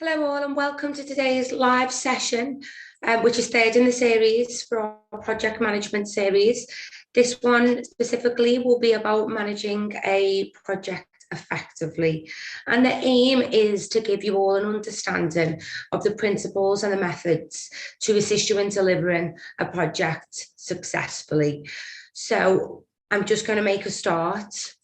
Hello all and welcome to today's live session, which is third in the series for our project management series. This one specifically will be about managing a project effectively. And the aim is to give you all an understanding of the principles and the methods to assist you in delivering a project successfully. So I'm just going to make a start.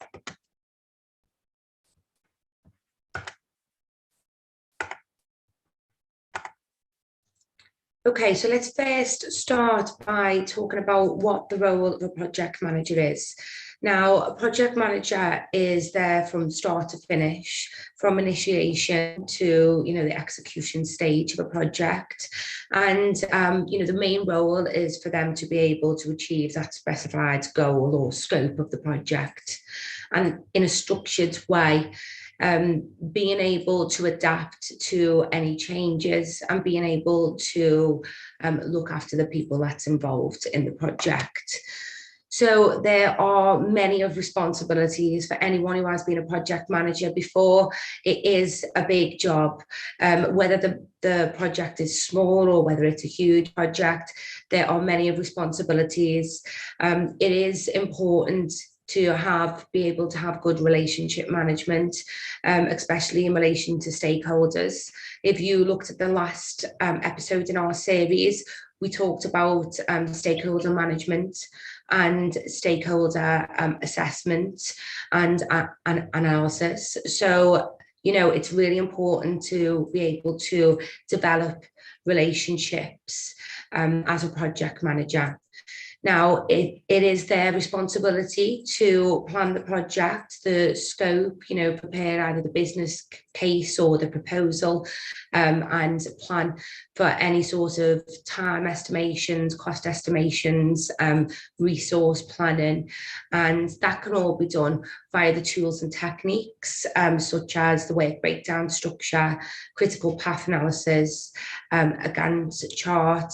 Okay, so let's first start by talking about what the role of a project manager is. Now, a project manager is there from start to finish, from initiation to, the execution stage of a project. And, the main role is for them to be able to achieve that specified goal or scope of the project, and in a structured way. Being able to adapt to any changes and being able to look after the people that's involved in the project. So there are many of responsibilities for anyone who has been a project manager before. It is a big job, whether the project is small or whether it's a huge project. There are many of responsibilities. It is important to be able to have good relationship management, especially in relation to stakeholders. If you looked at the last episode in our series, we talked about stakeholder management and stakeholder assessment and analysis. So, it's really important to be able to develop relationships as a project manager. Now, it is their responsibility to plan the project, the scope, prepare either the business case or the proposal, and plan for any sort of time estimations, cost estimations, resource planning. And that can all be done via the tools and techniques, such as the work breakdown structure, critical path analysis, a Gantt chart.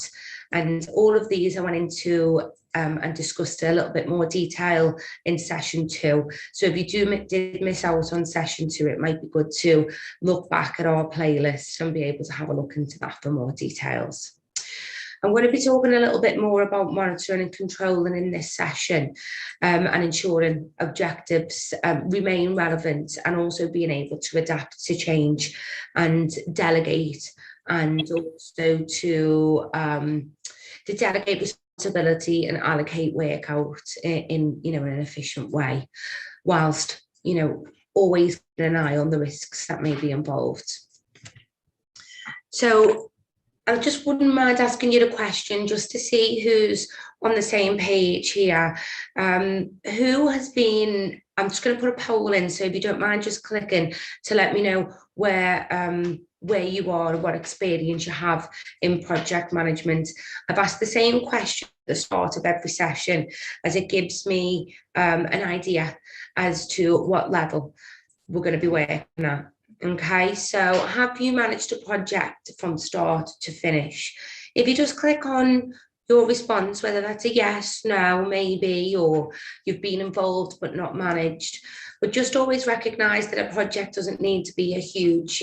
And all of these I went into and discussed a little bit more detail in session 2. So if you did miss out on session 2, it might be good to look back at our playlist and be able to have a look into that for more details. I'm going to be talking a little bit more about monitoring and controlling in this session, and ensuring objectives remain relevant, and also being able to adapt to change and delegate, and also to delegate responsibility and allocate work out in an efficient way, whilst always keeping an eye on the risks that may be involved. So I just wouldn't mind asking you the question just to see who's on the same page here. Who has been, I'm just going to put a poll in, so if you don't mind just clicking to let me know where you are and what experience you have in project management. I've asked the same question at the start of every session, as it gives me an idea as to what level we're going to be working at. Okay, so have you managed a project from start to finish? If you just click on your response, whether that's a yes, no, maybe, or you've been involved but not managed, but just always recognize that a project doesn't need to be a huge,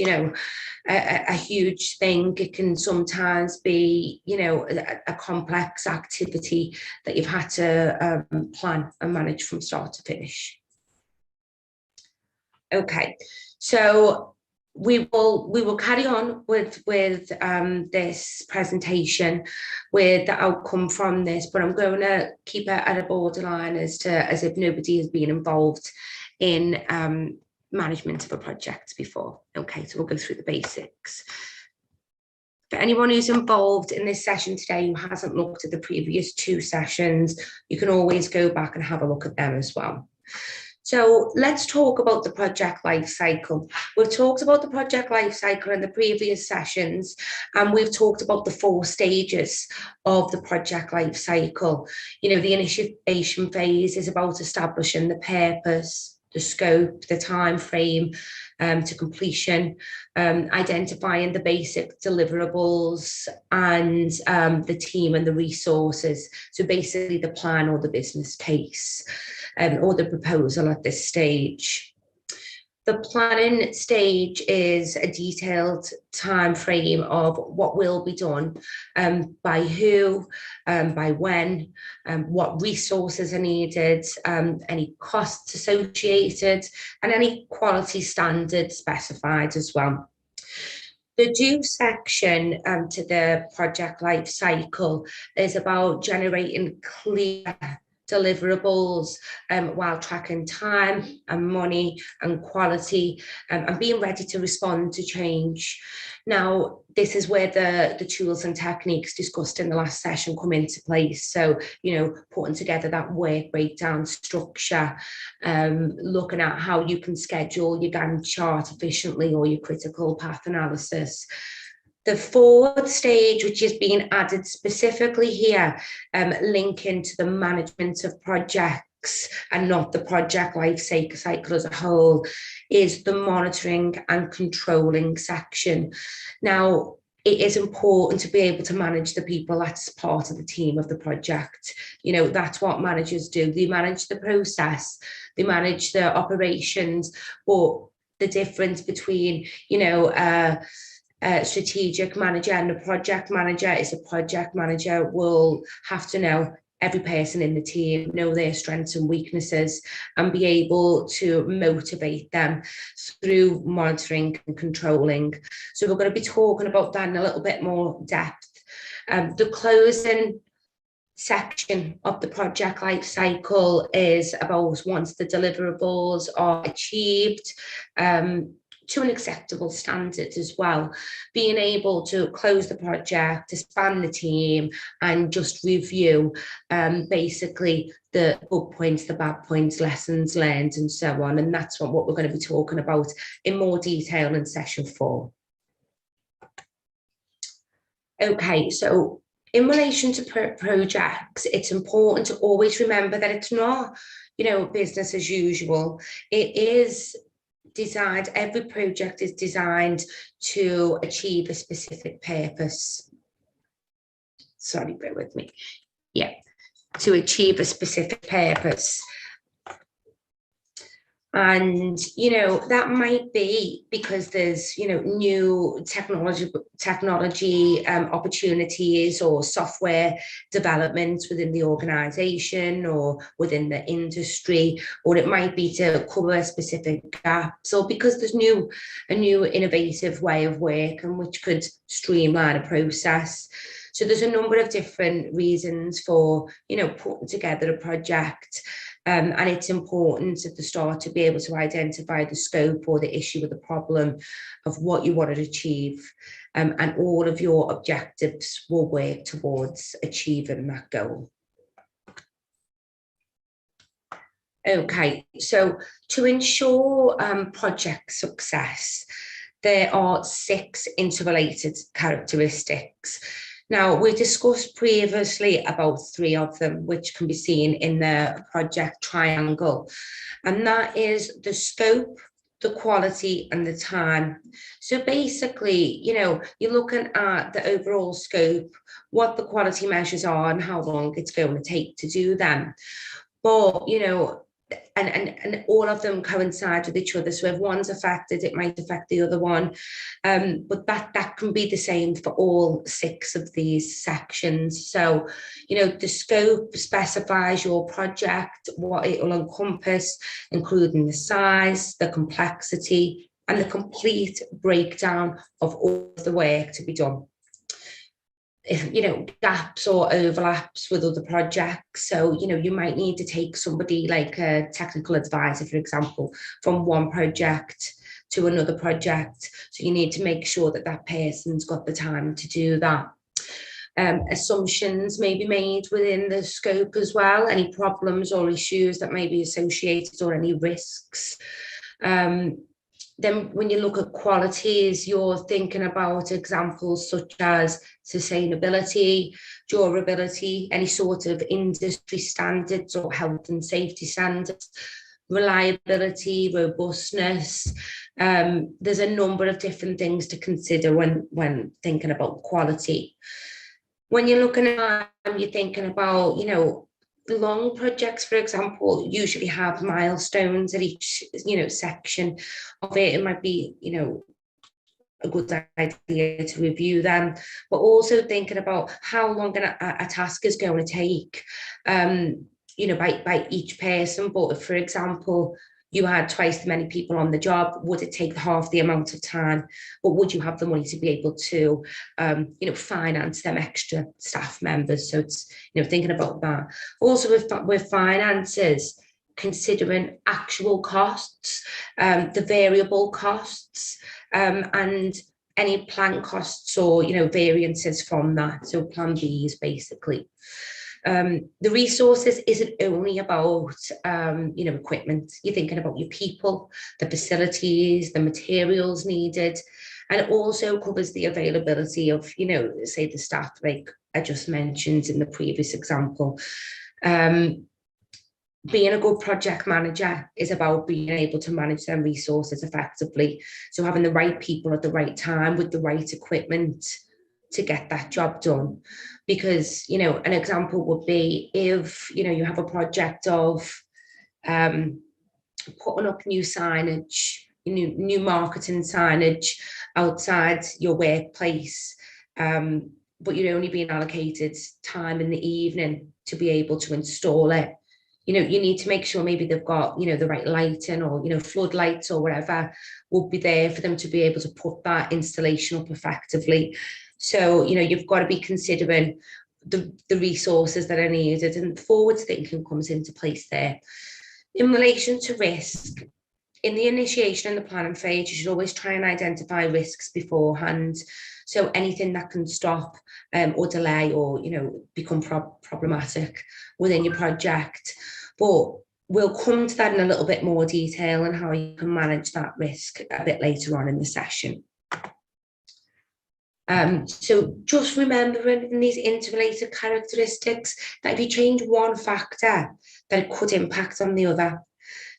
a huge thing. It can sometimes be, a complex activity that you've had to plan and manage from start to finish. Okay, so we will carry on with this presentation with the outcome from this, but I'm going to keep it at a borderline as if nobody has been involved in management of a project before. Okay, so we'll go through the basics. For anyone who's involved in this session today who hasn't looked at the previous 2 sessions, you can always go back and have a look at them as well. So let's talk about the project life cycle. We've talked about the project life cycle in the previous sessions, and we've talked about the 4 stages of the project life cycle. The initiation phase is about establishing the purpose, the scope, the time frame to completion, identifying the basic deliverables, and the team and the resources. So basically the plan or the business case, or the proposal at this stage. The planning stage is a detailed time frame of what will be done, by who, by when, what resources are needed, any costs associated, and any quality standards specified as well. The do section to the project life cycle is about generating clear deliverables while tracking time and money and quality, and being ready to respond to change. Now, this is where the tools and techniques discussed in the last session come into place. So, putting together that work breakdown structure, looking at how you can schedule your Gantt chart efficiently or your critical path analysis. The fourth stage, which is being added specifically here, linking to the management of projects and not the project life cycle as a whole, is the monitoring and controlling section. Now, it is important to be able to manage the people that's part of the team of the project. That's what managers do. They manage the process, they manage the operations, but the difference between, a strategic manager and a project manager is a project manager will have to know every person in the team, know their strengths and weaknesses, and be able to motivate them through monitoring and controlling. So we're going to be talking about that in a little bit more depth. The closing section of the project life cycle is about once the deliverables are achieved, to an acceptable standard as well, being able to close the project, disband the team, and just review basically the good points, the bad points, lessons learned, and so on. And that's what we're going to be talking about in more detail in session 4. Okay, so in relation to projects, it's important to always remember that it's not, business as usual. It is designed, every project is designed to achieve a specific purpose. Sorry, bear with me. Yeah, to achieve a specific purpose. And, that might be because there's, new technology opportunities or software developments within the organization or within the industry, or it might be to cover a specific gaps, or because there's a new innovative way of working which could streamline a process. So there's a number of different reasons for, putting together a project. And it's important at the start to be able to identify the scope or the issue or the problem of what you want to achieve. And all of your objectives will work towards achieving that goal. Okay, so to ensure project success, there are 6 interrelated characteristics. Now, we discussed previously about 3 of them, which can be seen in the project triangle, and that is the scope, the quality, and the time. So basically, you're looking at the overall scope, what the quality measures are, and how long it's going to take to do them. But, and all of them coincide with each other. So if one's affected, it might affect the other one. But that can be the same for all 6 of these sections. So, the scope specifies your project, what it will encompass, including the size, the complexity, and the complete breakdown of all of the work to be done. If gaps or overlaps with other projects, so you might need to take somebody like a technical advisor, for example, from one project to another project, so you need to make sure that that person's got the time to do that. Assumptions may be made within the scope as well, any problems or issues that may be associated or any risks. Then when you look at qualities, you're thinking about examples such as sustainability, durability, any sort of industry standards or health and safety standards, reliability, robustness. There's a number of different things to consider when thinking about quality. When you're looking at, you're thinking about, Long projects, for example, usually have milestones at each, section of it. It might be, a good idea to review them, but also thinking about how long a task is going to take, by each person. But if, for example, you had twice the many people on the job, would it take half the amount of time? But would you have the money to be able to, finance them extra staff members? So it's, thinking about that. Also with finances, considering actual costs, the variable costs, and any planned costs or, variances from that. So plan Bs basically. The resources isn't only about, equipment. You're thinking about your people, the facilities, the materials needed, and it also covers the availability of, say the staff, like I just mentioned in the previous example. Being a good project manager is about being able to manage their resources effectively. So having the right people at the right time with the right equipment to get that job done. Because, an example would be if, you have a project of putting up new signage, new marketing signage outside your workplace, but you're only being allocated time in the evening to be able to install it. You need to make sure maybe they've got, the right lighting or, floodlights or whatever will be there for them to be able to put that installation up effectively. So, you've got to be considering the resources that are needed, and forward thinking comes into place there. In relation to risk, in the initiation and the planning phase, you should always try and identify risks beforehand. So anything that can stop or delay or, become problematic within your project. But we'll come to that in a little bit more detail and how you can manage that risk a bit later on in the session. So just remembering in these interrelated characteristics that if you change one factor, that it could impact on the other.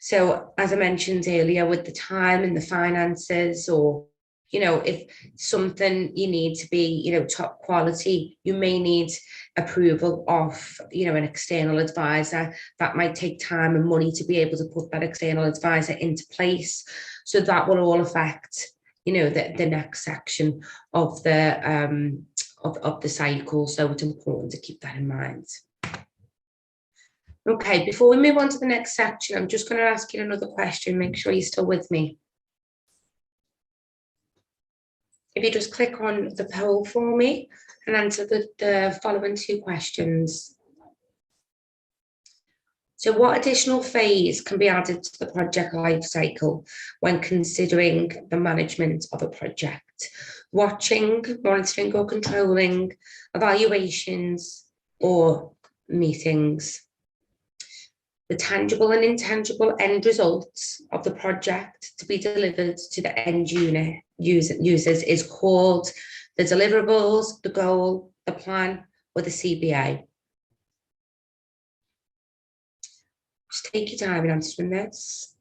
So as I mentioned earlier, with the time and the finances, or, if something you need to be, top quality, you may need approval of, an external advisor. That might take time and money to be able to put that external advisor into place. So that will all affect, the next section of the of the cycle. So it's important to keep that in mind. Okay, before we move on to the next section, I'm just going to ask you another question. Make sure you're still with me. If you just click on the poll for me and answer the following two questions. So what additional phase can be added to the project life cycle when considering the management of a project? Watching, monitoring or controlling, evaluations or meetings? The tangible and intangible end results of the project to be delivered to the end users is called the deliverables, the goal, the plan, or the CBA. Just take your time in answering this.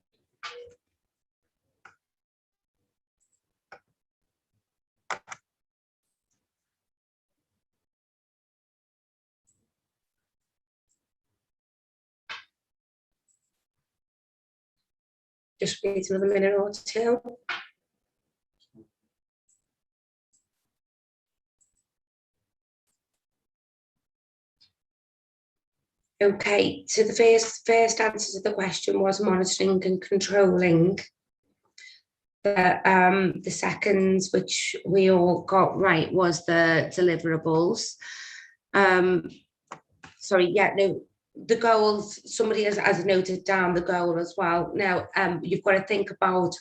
Just wait another minute or two. Okay, so the first answer to the question was monitoring and controlling. The second, which we all got right, was the deliverables. The goals, somebody has noted down the goal as well. Now, you've got to think about,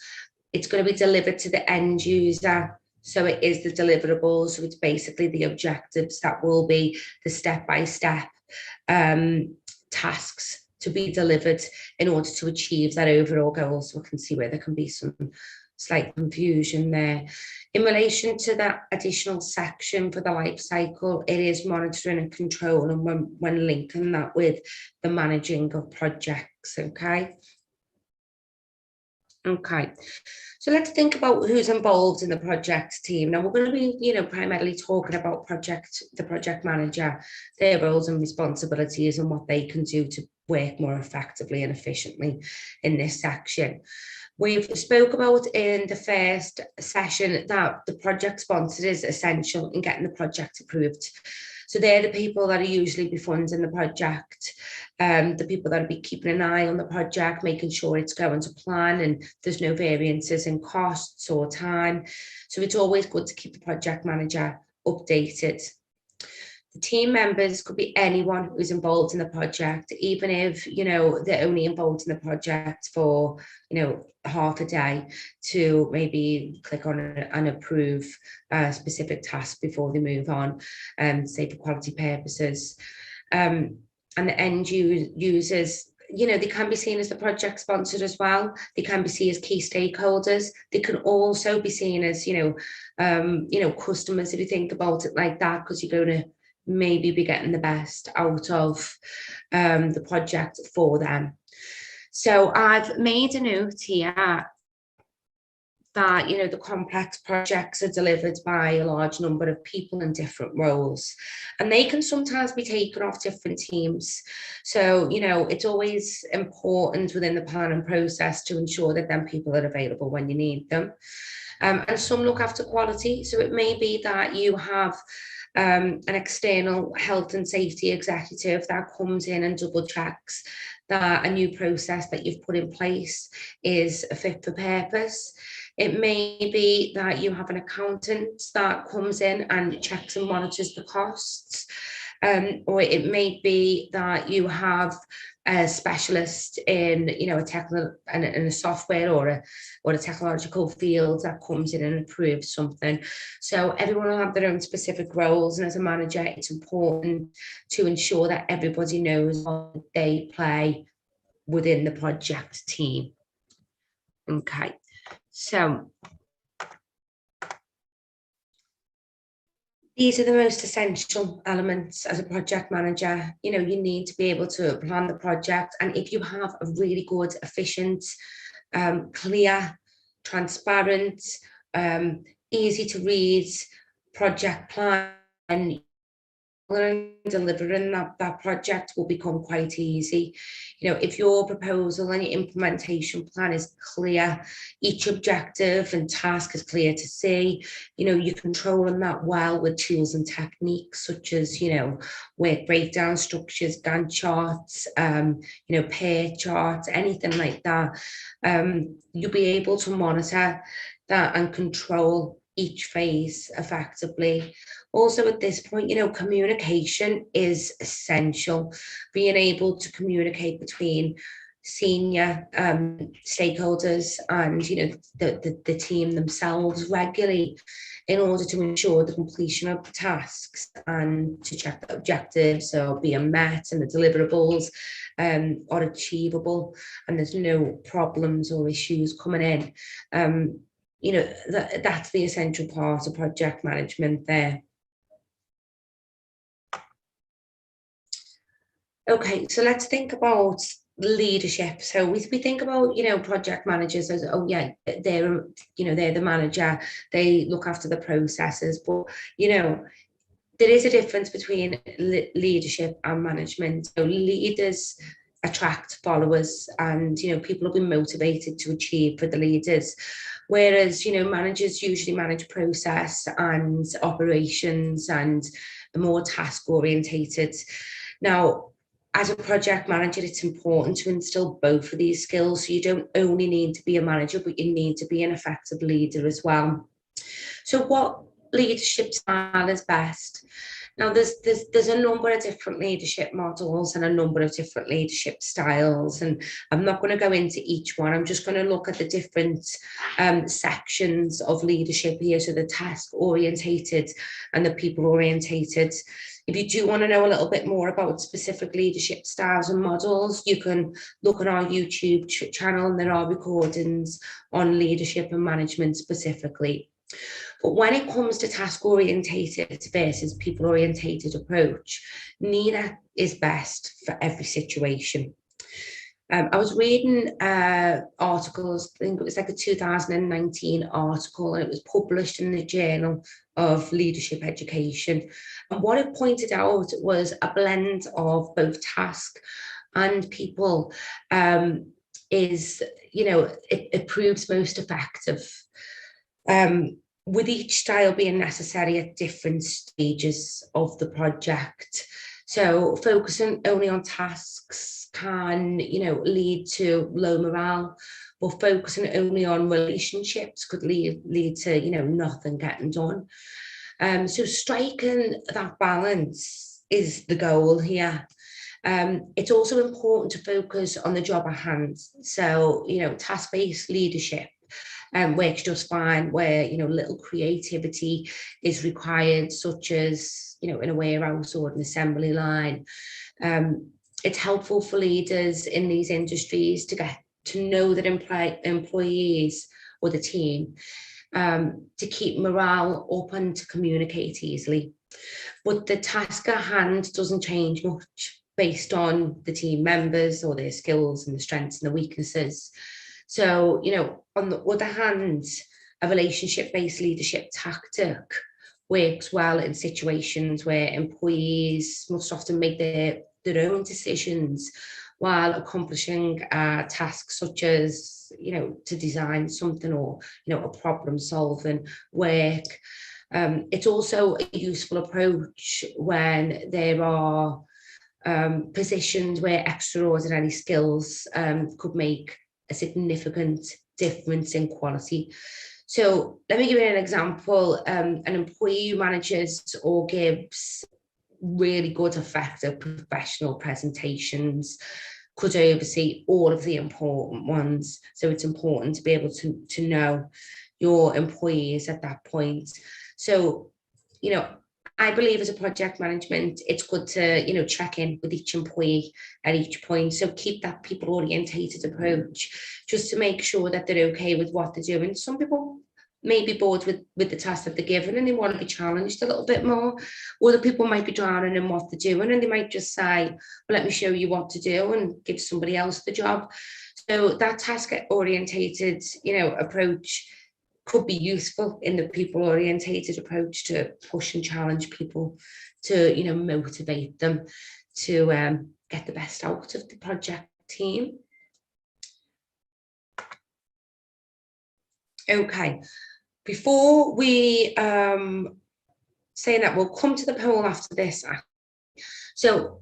it's going to be delivered to the end user. So it is the deliverables. So it's basically the objectives that will be the step-by-step tasks to be delivered in order to achieve that overall goal. So we can see where there can be some slight confusion there. In relation to that additional section for the life cycle, it is monitoring and control, and when linking that with the managing of projects, okay? Okay, so let's think about who's involved in the project team. Now we're going to be, primarily talking about the project manager, their roles and responsibilities and what they can do to work more effectively and efficiently in this section. We've spoke about in the first session that the project sponsor is essential in getting the project approved. So they're the people that are usually be funding the project, the people that will be keeping an eye on the project, making sure it's going to plan and there's no variances in costs or time. So it's always good to keep the project manager updated. The team members could be anyone who's involved in the project, even if, they're only involved in the project for, half a day, to maybe click on and approve a specific task before they move on, say for quality purposes. And the end users, they can be seen as the project sponsor as well. They can be seen as key stakeholders. They can also be seen as, customers, if you think about it like that, because you're going to maybe be getting the best out of the project for them. So I've made a note here that, the complex projects are delivered by a large number of people in different roles, and they can sometimes be taken off different teams. So, it's always important within the planning process to ensure that them people are available when you need them. And some look after quality. So it may be that you have an external health and safety executive that comes in and double checks that a new process that you've put in place is fit for purpose. It may be that you have an accountant that comes in and checks and monitors the costs. Or it may be that you have a specialist in, a technical and a software or a technological field that comes in and approves something. So everyone will have their own specific roles, and as a manager, it's important to ensure that everybody knows what they play within the project team. Okay, so these are the most essential elements as a project manager. You need to be able to plan the project. And if you have a really good, efficient, clear, transparent, easy to read project plan, and delivering that project will become quite easy. If your proposal and your implementation plan is clear, each objective and task is clear to see, you're controlling that well with tools and techniques such as, work breakdown structures, Gantt charts, pair charts, anything like that. You'll be able to monitor that and control each phase effectively. Also at this point, communication is essential. Being able to communicate between senior stakeholders and, the team themselves regularly in order to ensure the completion of the tasks and to check that objectives are being met and the deliverables are achievable and there's no problems or issues coming in. That's the essential part of project management there. Okay, so let's think about leadership. So we think about, project managers as, oh yeah, they're the manager, they look after the processes, but, there is a difference between leadership and management. So leaders attract followers and, people will be motivated to achieve for the leaders. Whereas, managers usually manage process and operations and are more task orientated. Now, as a project manager, it's important to instill both of these skills. So you don't only need to be a manager, but you need to be an effective leader as well. So what leadership style is best? Now, there's a number of different leadership models and a number of different leadership styles, and I'm not going to go into each one. I'm just going to look at the different sections of leadership here, so the task orientated and the people orientated. If you do want to know a little bit more about specific leadership styles and models, you can look on our YouTube channel, and there are recordings on leadership and management specifically. But when it comes to task-orientated versus people-orientated approach, neither is best for every situation. I was reading articles, I think it was like a 2019 article, and it was published in the Journal of Leadership Education. And what it pointed out was a blend of both task and people is, it proves most effective. With each style being necessary at different stages of the project. So focusing only on tasks can, lead to low morale, but focusing only on relationships could lead to, nothing getting done. So striking that balance is the goal here. It's also important to focus on the job at hand. So, task-based leadership works just fine, where little creativity is required, such as in a warehouse or an assembly line. It's helpful for leaders in these industries to get to know their employees or the team, to keep morale up and to communicate easily. But the task at hand doesn't change much based on the team members or their skills and the strengths and the weaknesses. So, on the other hand, a relationship-based leadership tactic works well in situations where employees must often make their own decisions while accomplishing tasks such as, to design something or, a problem-solving work. It's also a useful approach when there are positions where extraordinary skills could make a significant difference in quality. So let me give you an example. An employee who manages or gives really good, effective professional presentations could oversee all of the important ones. So it's important to be able to know your employees at that point. So, I believe as a project management, it's good to, check in with each employee at each point. So keep that people orientated approach just to make sure that they're okay with what they're doing. Some people may be bored with the task that they're given and they want to be challenged a little bit more. Other people might be drowning in what they're doing and they might just say, well, let me show you what to do and give somebody else the job. So that task orientated, approach could be useful in the people-orientated approach to push and challenge people, to motivate them to get the best out of the project team. Okay, before we say that, we'll come to the poll after this. So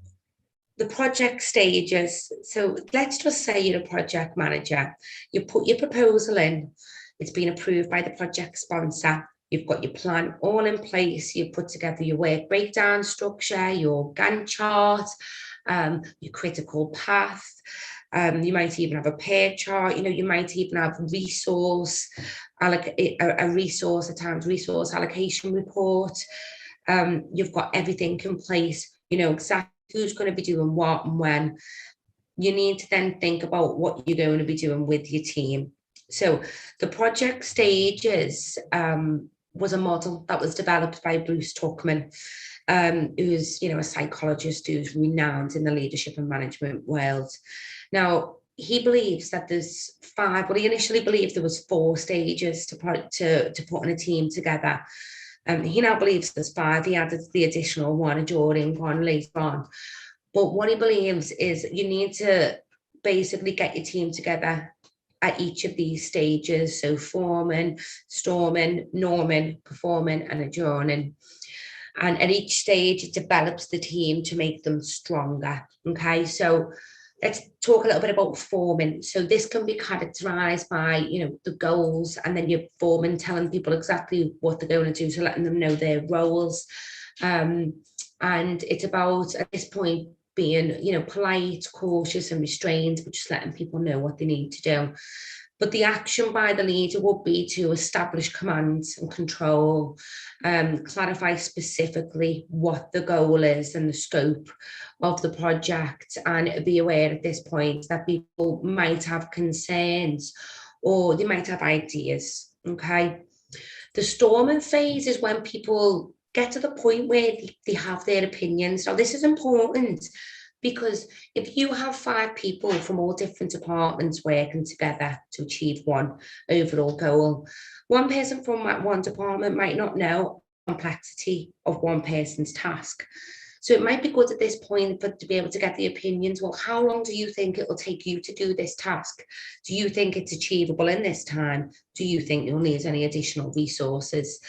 the project stages. So let's just say you're a project manager. You put your proposal in. It's been approved by the project sponsor. You've got your plan all in place. You've put together your work breakdown structure, your Gantt chart, your critical path. You might even have a peer chart. You might even have a resource allocation report. You've got everything in place. Exactly who's going to be doing what and when. You need to then think about what you're going to be doing with your team. So the project stages was a model that was developed by Bruce Tuckman, who's a psychologist who's renowned in the leadership and management world. Now, he believes that there's 5. Well, he initially believed there was 4 stages to putting a team together. He now believes there's 5. He added the additional one during one later on. But what he believes is you need to basically get your team together at each of these stages. So forming, storming, norming, performing, and adjourning. And at each stage, it develops the team to make them stronger. Okay, so let's talk a little bit about forming. So this can be characterized by, the goals, and then you're forming, telling people exactly what they're going to do, so letting them know their roles. And it's about, at this point, being, polite, cautious, and restrained, but just letting people know what they need to do. But the action by the leader would be to establish commands and control, clarify specifically what the goal is and the scope of the project, and be aware at this point that people might have concerns or they might have ideas. Okay. The storming phase is when people get to the point where they have their opinions. Now, this is important Because if you have 5 people from all different departments working together to achieve one overall goal, one person from one department might not know the complexity of one person's task. So it might be good at this point to be able to get the opinions. Well, how long do you think it will take you to do this task? Do you think it's achievable in this time? Do you think you'll need any additional resources?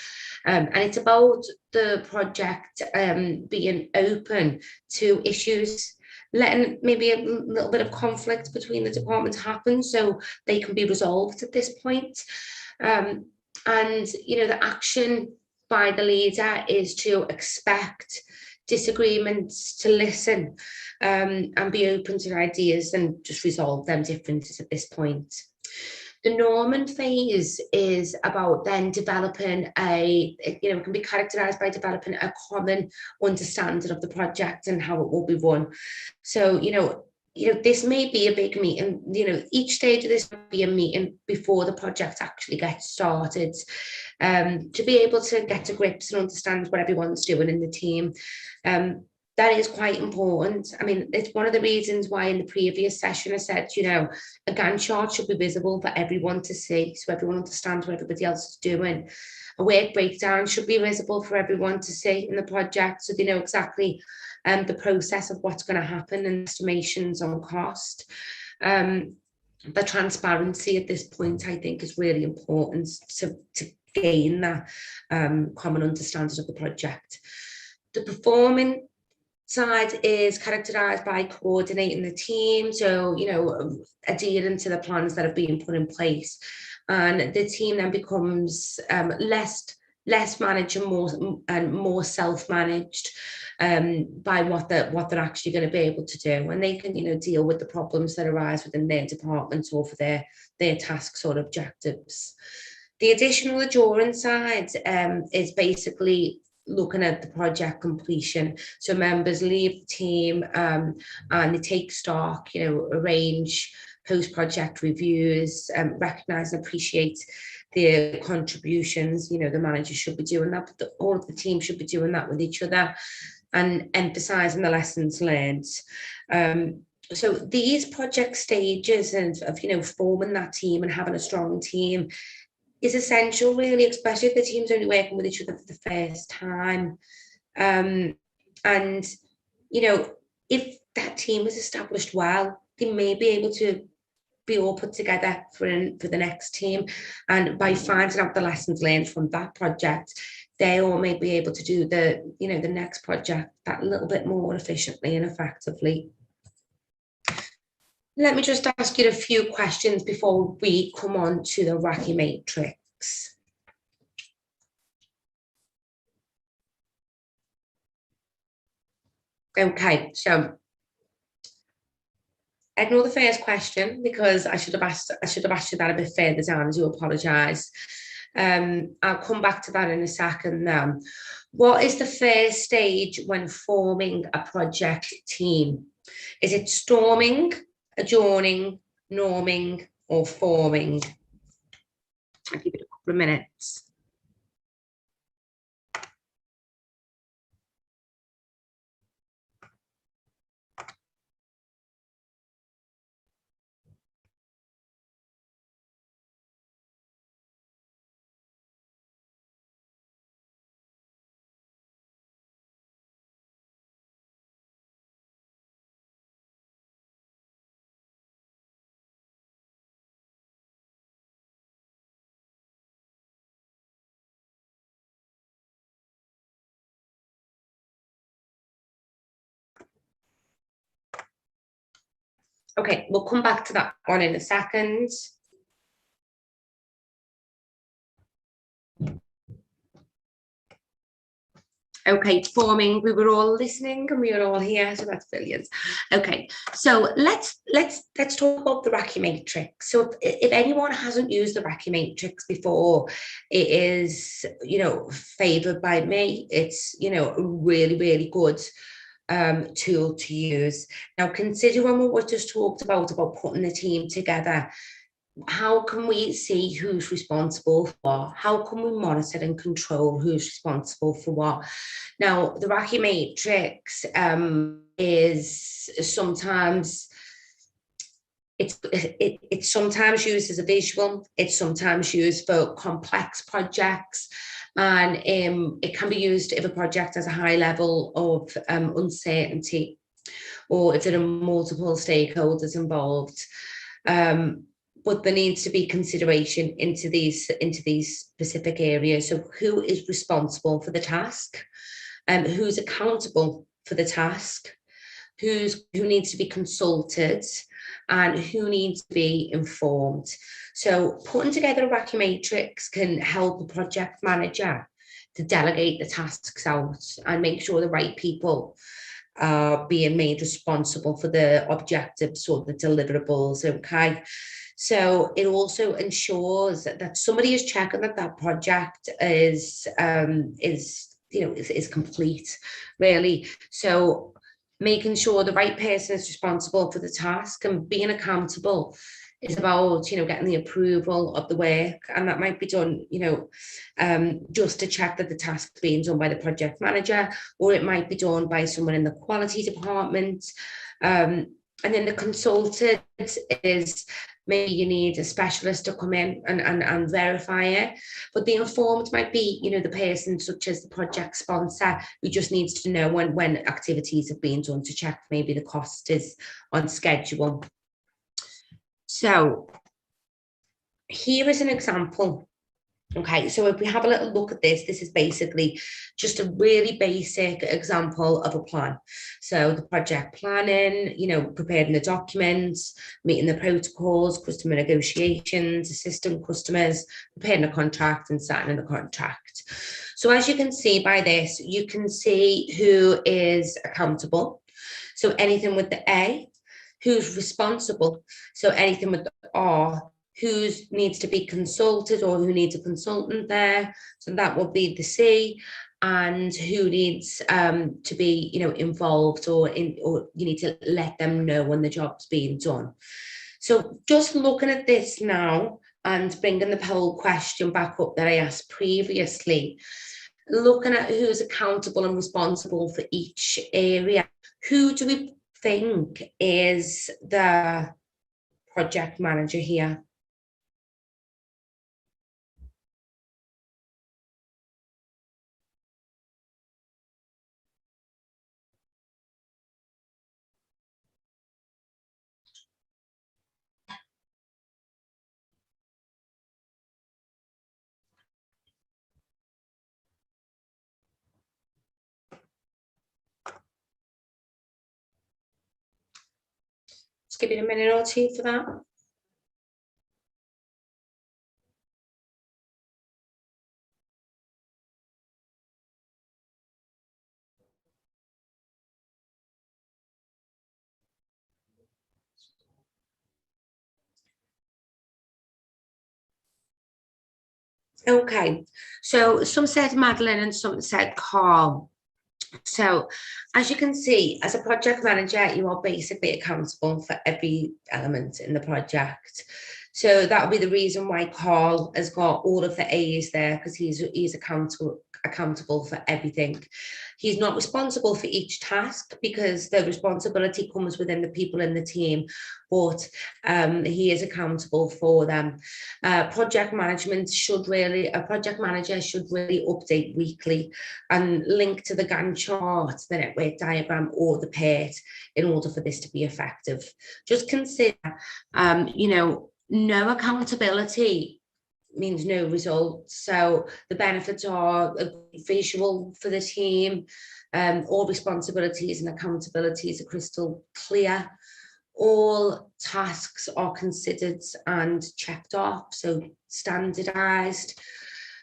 And it's about the project being open to issues, letting maybe a little bit of conflict between the departments happen so they can be resolved at this point. And, you know, the action by the leader is to expect disagreements, to listen, and be open to ideas and just resolve them differences at this point. The Norman phase is about then developing it can be characterized by developing a common understanding of the project and how it will be run. So, this may be a big meeting, each stage of this might be a meeting before the project actually gets started, to be able to get to grips and understand what everyone's doing in the team. That is quite important. I mean, it's one of the reasons why in the previous session I said, a Gantt chart should be visible for everyone to see, so everyone understands what everybody else is doing. A work breakdown should be visible for everyone to see in the project, so they know exactly the process of what's going to happen and estimations on cost. The transparency at this point, I think, is really important to gain that common understanding of the project. The performing side is characterized by coordinating the team, so adhering to the plans that have been put in place, and the team then becomes less managed and more self-managed by what they're actually going to be able to do, and they can deal with the problems that arise within their departments or for their tasks or objectives. The additional endurance side is basically looking at the project completion. So members leave the team and they take stock, arrange post-project reviews, recognise and appreciate their contributions. The manager should be doing that, but all of the team should be doing that with each other and emphasising the lessons learned. So these project stages of forming that team and having a strong team is essential, really, especially if the team's only working with each other for the first time. And if that team is established well, they may be able to be all put together for the next team. And by finding out the lessons learned from that project, they all may be able to do the next project that little bit more efficiently and effectively. Let me just ask you a few questions before we come on to the Raki matrix. Okay, so ignore the first question because I should have asked you that a bit further down. I do apologise. I'll come back to that in a second now. What is the first stage when forming a project team? Is it storming, adjourning, norming, or forming? I'll give it a couple of minutes. Okay, we'll come back to that one in a second. Okay, forming, we were all listening and we were all here, so that's brilliant. Okay, so let's talk about the Raki matrix. So if anyone hasn't used the Raki matrix before, it is favoured by me. It's a really, really good tool to use. Now, considering what we just talked about putting the team together, how can we see who's responsible for what? How can we monitor and control who's responsible for what? Now, the Racky matrix is sometimes it's sometimes used as a visual. It's sometimes used for complex projects, and it can be used if a project has a high level of uncertainty, or if there are multiple stakeholders involved. But there needs to be consideration into these specific areas. So, who is responsible for the task? Who's accountable for the task? Who needs to be consulted, and who needs to be informed. So putting together a Racky matrix can help the project manager to delegate the tasks out and make sure the right people are being made responsible for the objectives or the deliverables. Okay. So it also ensures that somebody is checking that that project is complete, really. So making sure the right person is responsible for the task, and being accountable is about, getting the approval of the work. And that might be done, just to check that the task is being done by the project manager, or it might be done by someone in the quality department. And then the consultant is, maybe you need a specialist to come in and verify it. But the informed might be, the person such as the project sponsor, who just needs to know when activities have been done to check maybe the cost is on schedule. So here is an example. Okay, so if we have a little look at this, this is basically just a really basic example of a plan. So the project planning, preparing the documents, meeting the protocols, customer negotiations, assisting customers, preparing a contract and signing the contract. So as you can see by this, you can see who is accountable. So anything with the A, who's responsible. So anything with the R, who needs to be consulted or who needs a consultant there. So that will be the C, and who needs to be, involved, or you need to let them know when the job's being done. So just looking at this now and bringing the poll question back up that I asked previously, looking at who's accountable and responsible for each area, who do we think is the project manager here? Just give it a minute or two for that. Okay, so some said Madeline and some said Carl. So as you can see, as a project manager, you are basically accountable for every element in the project. So that would be the reason why Carl has got all of the A's there, because he's accountable for everything. He's not responsible for each task because the responsibility comes within the people in the team, but he is accountable for them. A project manager should really update weekly and link to the Gantt chart, the network diagram, or the PERT in order for this to be effective. Just consider, no accountability means no results. So the benefits are a visual for the team. All responsibilities and accountabilities are crystal clear. All tasks are considered and checked off, so standardized.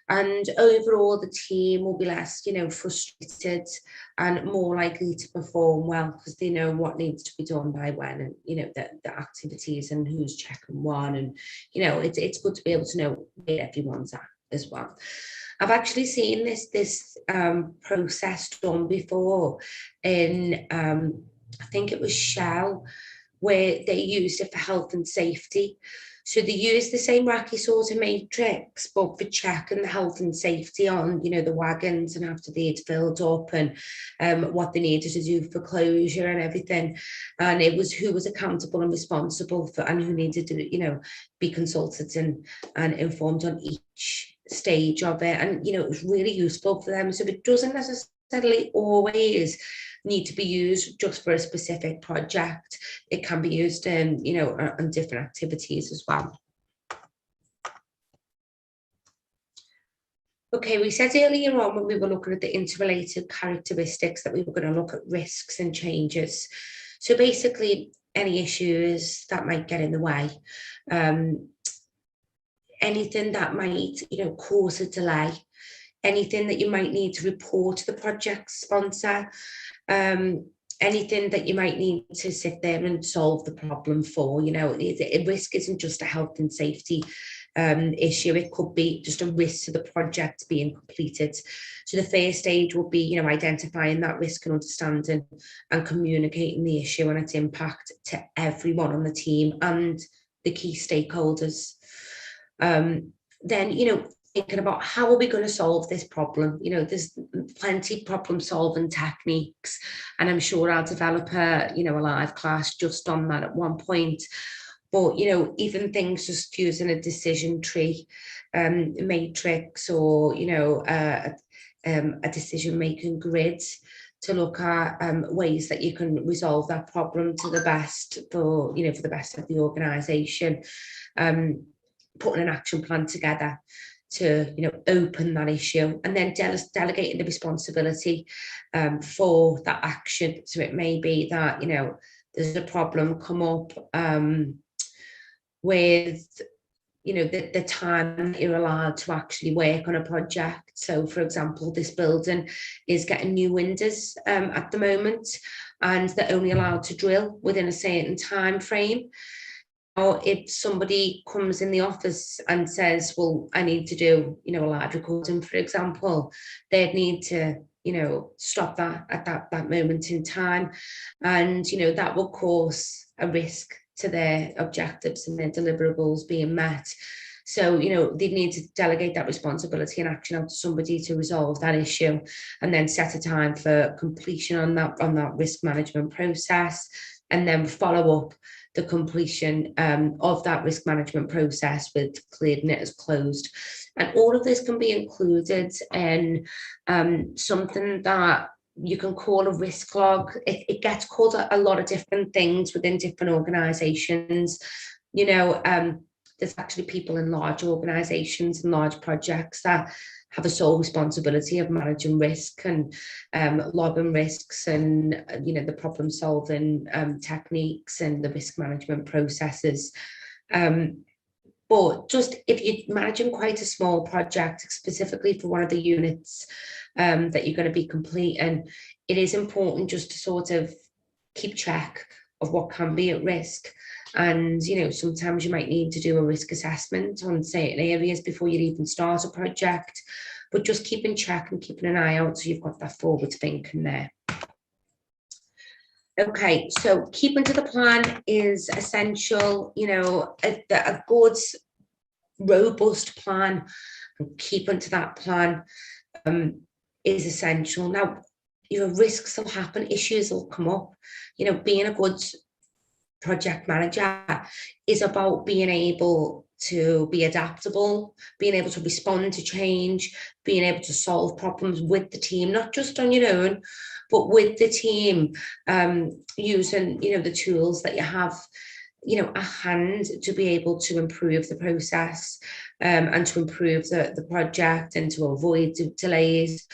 And overall, the team will be less, frustrated and more likely to perform well, because they know what needs to be done by when, and the activities and who's checking one, and it's good to be able to know where everyone's at as well. I've actually seen this process done before in I think it was Shell, where they used it for health and safety. So they used the same Racky sort of matrix, but for checking the health and safety on, the wagons and after they'd filled up, and what they needed to do for closure and everything. And it was who was accountable and responsible for, and who needed to, be consulted and informed on each stage of it. And, it was really useful for them. So it doesn't necessarily always need to be used just for a specific project. It can be used in, on different activities as well. Okay, we said earlier on when we were looking at the interrelated characteristics that we were going to look at risks and changes. So basically, any issues that might get in the way, anything that might, cause a delay, anything that you might need to report to the project sponsor, anything that you might need to sit there and solve the problem for. A risk isn't just a health and safety issue. It could be just a risk to the project being completed. So the first stage will be, identifying that risk and understanding and communicating the issue and its impact to everyone on the team and the key stakeholders. Then, thinking about how are we going to solve this problem. There's plenty of problem solving techniques, and I'm sure I'll develop a live class just on that at one point. But even things just using a decision tree matrix, or a decision making grid to look at ways that you can resolve that problem to the best for the best of the organisation. Putting an action plan together to open that issue, and then delegating the responsibility for that action. So it may be that there's a problem come up with the time that you're allowed to actually work on a project. So for example, this building is getting new windows at the moment, and they're only allowed to drill within a certain time frame. Or if somebody comes in the office and says, well, I need to do, a live recording, for example, they'd need to, stop that at that moment in time. And, that will cause a risk to their objectives and their deliverables being met. So, they need to delegate that responsibility and action out to somebody to resolve that issue, and then set a time for completion on that risk management process, and then follow up the completion of that risk management process with clearing it as closed. And all of this can be included in something that you can call a risk log. It gets called a lot of different things within different organisations. There's actually people in large organisations and large projects that have a sole responsibility of managing risk and logging risks, and the problem solving techniques and the risk management processes. But just if you're managing quite a small project, specifically for one of the units that you're going to be completing, it is important just to sort of keep track of what can be at risk. And, sometimes you might need to do a risk assessment on certain areas before you even start a project, but just keeping track and keeping an eye out so you've got that forward thinking there. Okay, so keeping to the plan is essential. A good, robust plan, and keeping to that plan is essential. Now, risks will happen, issues will come up. Being a good project manager is about being able to be adaptable, being able to respond to change, being able to solve problems with the team, not just on your own, but with the team, using the tools that you have at hand to be able to improve the process and to improve the project and to avoid delays.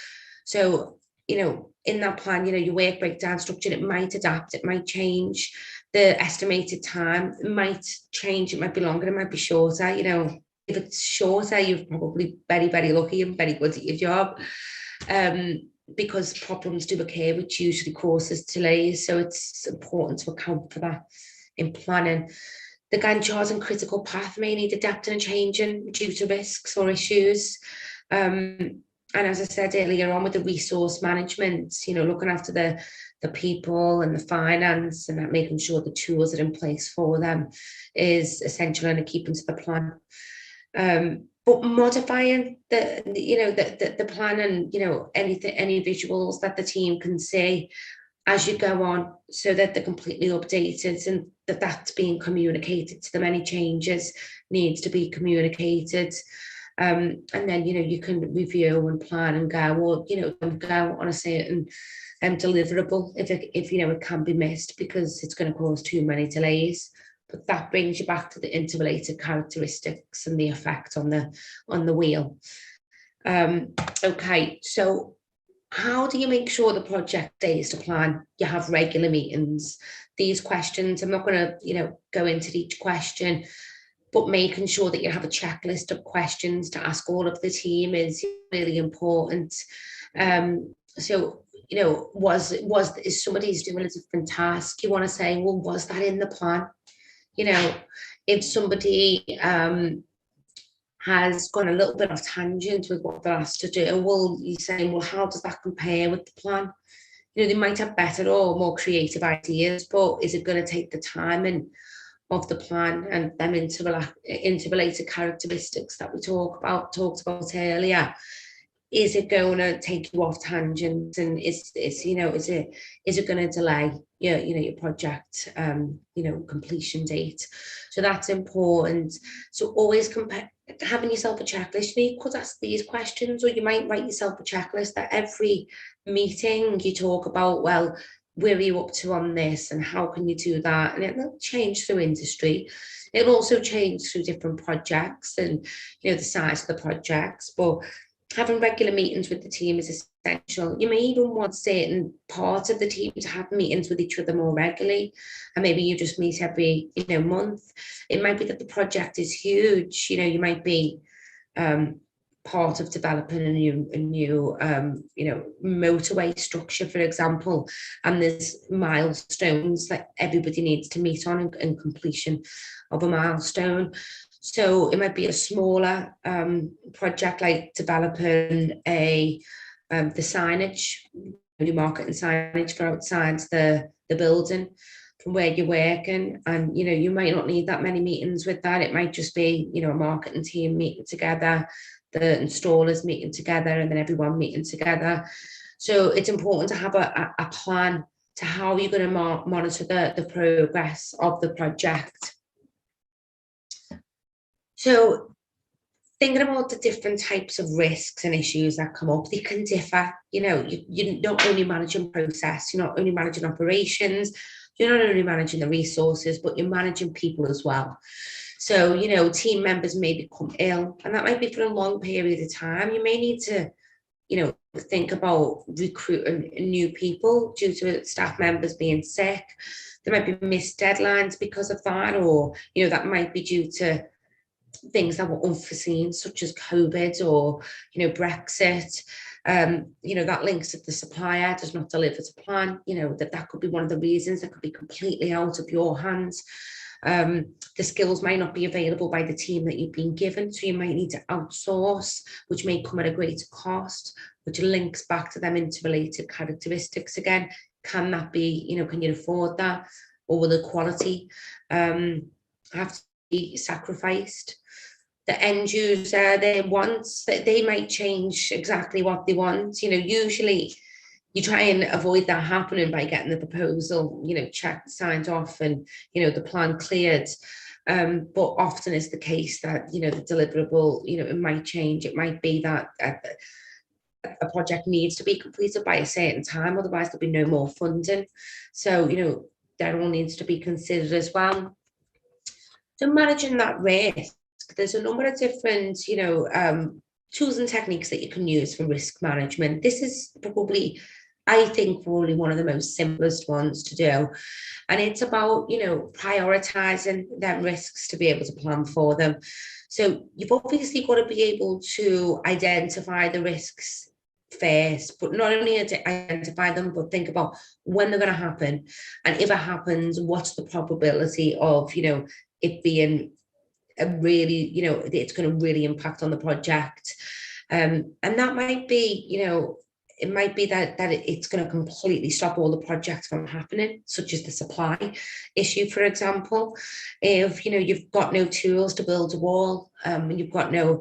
So in that plan, your work breakdown structure, it might adapt, it might change. The estimated time might change, it might be longer, it might be shorter. If it's shorter, you're probably very, very lucky and very good at your job, because problems do occur, which usually causes delays. So it's important to account for that in planning. The Gantt chart and critical path may need adapting and changing due to risks or issues. And as I said earlier on with the resource management, looking after the people and the finance and that making sure the tools are in place for them is essential and keeping to the plan. But modifying the plan and any visuals that the team can see as you go on, so that they're completely updated and that's being communicated to them. Any changes needs to be communicated. And then you can review and plan and go, or go on a certain deliverable if it can be missed because it's going to cause too many delays. But that brings you back to the interrelated characteristics and the effect on the wheel. Okay, so how do you make sure the project stays to plan? You have regular meetings. These questions, I'm not going to go into each question, but making sure that you have a checklist of questions to ask all of the team is really important. So is somebody's doing a different task, you want to say, well, was that in the plan? If somebody has gone a little bit off tangent with what they're asked to do, well, you're saying, well, how does that compare with the plan? They might have better or more creative ideas, but is it going to take the time of the plan and them interrelated characteristics that we talked about earlier? Is it going to take you off tangents, and is it going to delay your project completion date? So that's important. So always having yourself a checklist. You could ask these questions, or you might write yourself a checklist that every meeting you talk about, well, where are you up to on this and how can you do that? And it'll change through industry. It'll also change through different projects and the size of the projects, but having regular meetings with the team is essential. You may even want certain parts of the team to have meetings with each other more regularly, and maybe you just meet every month. It might be that the project is huge. You might be part of developing a new motorway structure, for example, and there's milestones that everybody needs to meet on in completion of a milestone. So it might be a smaller project, like developing the signage, new marketing signage for outside the building from where you're working. And, you might not need that many meetings with that. It might just be, a marketing team meeting together, the installers meeting together, and then everyone meeting together. So it's important to have a plan to how you're going to monitor the progress of the project. So thinking about the different types of risks and issues that come up, they can differ. You're not only managing process, you're not only managing operations, you're not only managing the resources, but you're managing people as well. So, team members may become ill, and that might be for a long period of time. You may need to, think about recruiting new people due to staff members being sick. There might be missed deadlines because of that, or, that might be due to things that were unforeseen, such as COVID or, Brexit. That links if the supplier does not deliver to plan, that could be one of the reasons. That could be completely out of your hands. The skills might not be available by the team that you've been given, so you might need to outsource, which may come at a greater cost, which links back to them interrelated characteristics again. Can that be, can you afford that? Or will the quality have to be sacrificed? The end user, their wants, that they might change exactly what they want. Usually you try and avoid that happening by getting the proposal, checked, signed off, and the plan cleared. But often it's the case that the deliverable, it might change. It might be that a project needs to be completed by a certain time, otherwise there'll be no more funding. So that all needs to be considered as well. So managing that risk, there's a number of different, tools and techniques that you can use for risk management. This is probably, I think, probably one of the most simplest ones to do. And it's about, prioritizing them risks to be able to plan for them. So you've obviously got to be able to identify the risks first, but not only identify them, but think about when they're going to happen. And if it happens, what's the probability of, it being a really, it's going to really impact on the project. And that might be, it might be that it's going to completely stop all the projects from happening, such as the supply issue, for example. If you've got no tools to build a wall, and you've got no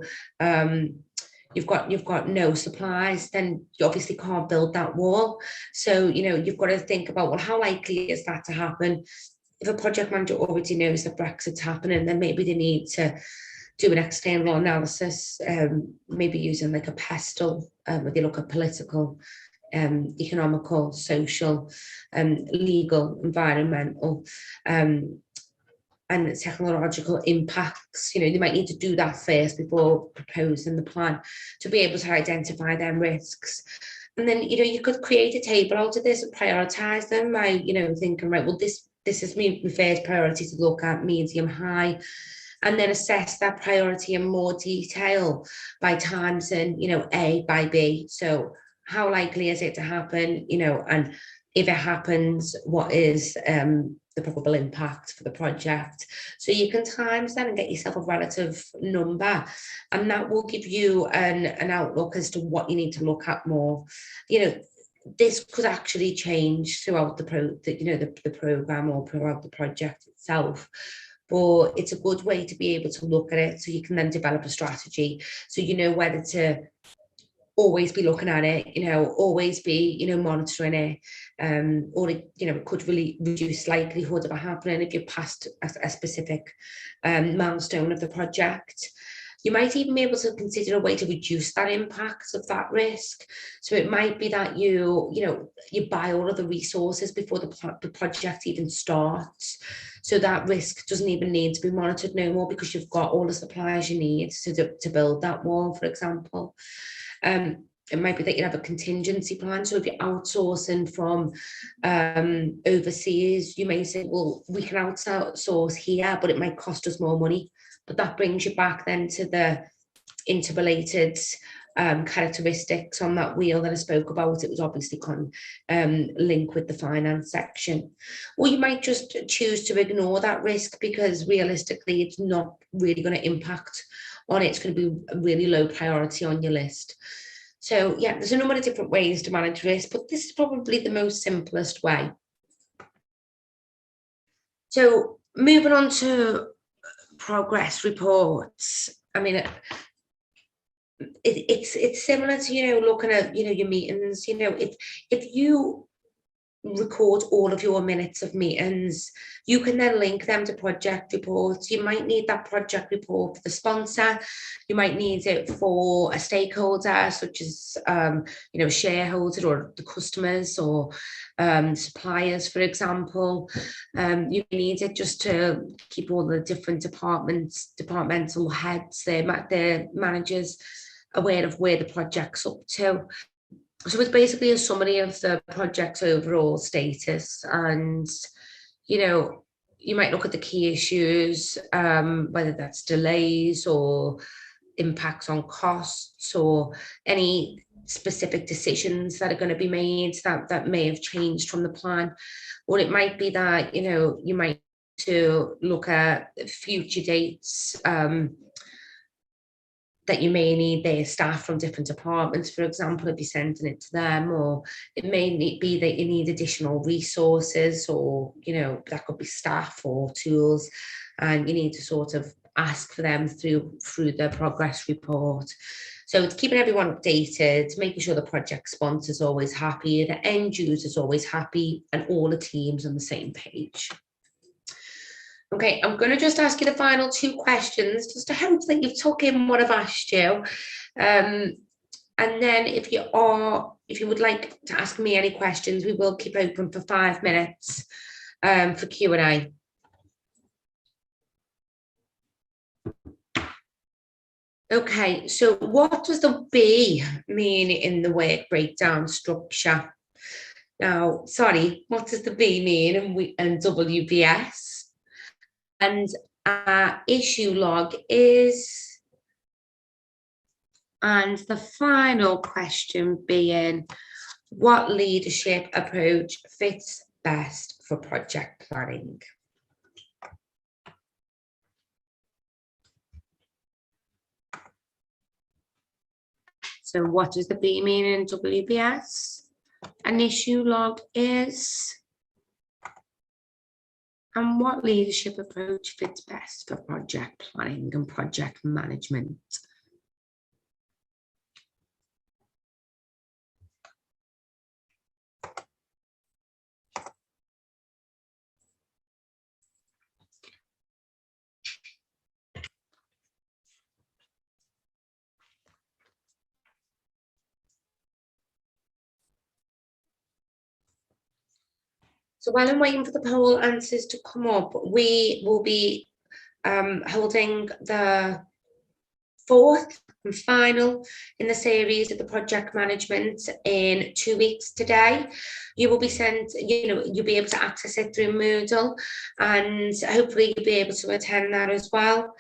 supplies, then you obviously can't build that wall. So you've got to think about, well, how likely is that to happen? If a project manager already knows that Brexit's happening, then maybe they need to do an external analysis, maybe using like a pestle, where they look at political, economical, social, legal, environmental, and technological impacts. They might need to do that first before proposing the plan to be able to identify them risks. And then, you could create a table out of this and prioritize them by, thinking, right, well, this is my first priority to look at, medium, high, and then assess that priority in more detail by times in, A by B. So how likely is it to happen, and if it happens, what is the probable impact for the project? So you can times that and get yourself a relative number, and that will give you an outlook as to what you need to look at more. This could actually change throughout the program or throughout the project itself. But it's a good way to be able to look at it, so you can then develop a strategy, so you know whether to always be looking at it, always be, monitoring it, or it could really reduce likelihood of it happening if you're past a specific milestone of the project. You might even be able to consider a way to reduce that impact of that risk. So it might be that you buy all of the resources before the project even starts. So that risk doesn't even need to be monitored no more, because you've got all the supplies you need to build that wall, for example. It might be that you have a contingency plan. So if you're outsourcing from overseas, you may say, well, we can outsource here, but it might cost us more money. But that brings you back then to the interrelated characteristics on that wheel that I spoke about. It was obviously linked with the finance section. Or you might just choose to ignore that risk, because realistically it's not really going to impact on it. It's going to be a really low priority on your list. So yeah, there's a number of different ways to manage risk, but this is probably the most simplest way. So moving on to progress reports. I mean, it's similar to looking at your meetings. If you record all of your minutes of meetings, you can then link them to project reports. You might need that project report for the sponsor. You might need it for a stakeholder, such as shareholder or the customers or suppliers, for example. You need it just to keep all the different departmental heads, their managers, aware of where the project's up to. So it's basically a summary of the project's overall status, and you might look at the key issues, whether that's delays or impacts on costs or any specific decisions that are going to be made that may have changed from the plan. Or it might be that you might to look at future dates, that you may need their staff from different departments, for example, if you're sending it to them. Or it may be that you need additional resources, or that could be staff or tools, and you need to sort of ask for them through the progress report. So it's keeping everyone updated, making sure the project sponsor's always happy, the end user's always happy, and all the teams on the same page. Okay, I'm going to just ask you the final two questions, just to hope that you've took in what I've asked you. And then if you would like to ask me any questions, we will keep open for 5 minutes for Q&A. Okay, so what does the B mean in the work breakdown structure? Now, sorry, what does the B mean in WBS? And our issue log is, and the final question being, what leadership approach fits best for project planning? So what does the B mean in WBS? An issue log is, and what leadership approach fits best for project planning and project management? So while I'm waiting for the poll answers to come up, we will be holding the fourth and final in the series of the project management in 2 weeks today. You will be sent, you'll be able to access it through Moodle, and hopefully you'll be able to attend that as well.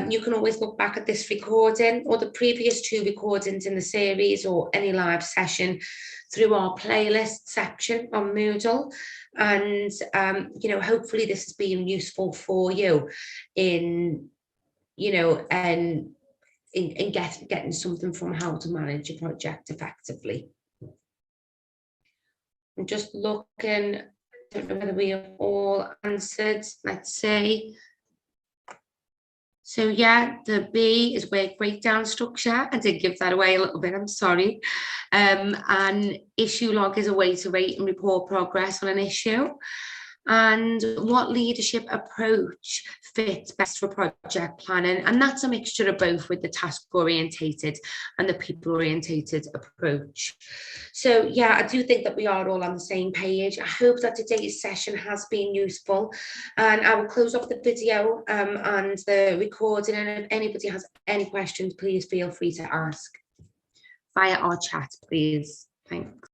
You can always look back at this recording or the previous 2 recordings in the series or any live session through our playlist section on Moodle. And, hopefully this has been useful for you in, and in getting something from how to manage a project effectively. I'm just looking, I don't know whether we have all answered, let's see. So yeah, the B is work breakdown structure. I did give that away a little bit, I'm sorry. And issue log is a way to rate and report progress on an issue. And what leadership approach fits best for project planning? And that's a mixture of both, with the task orientated and the people orientated approach. So yeah, I do think that we are all on the same page. I hope that today's session has been useful, and I will close off the video and the recording, and if anybody has any questions, please feel free to ask via our chat, please. Thanks.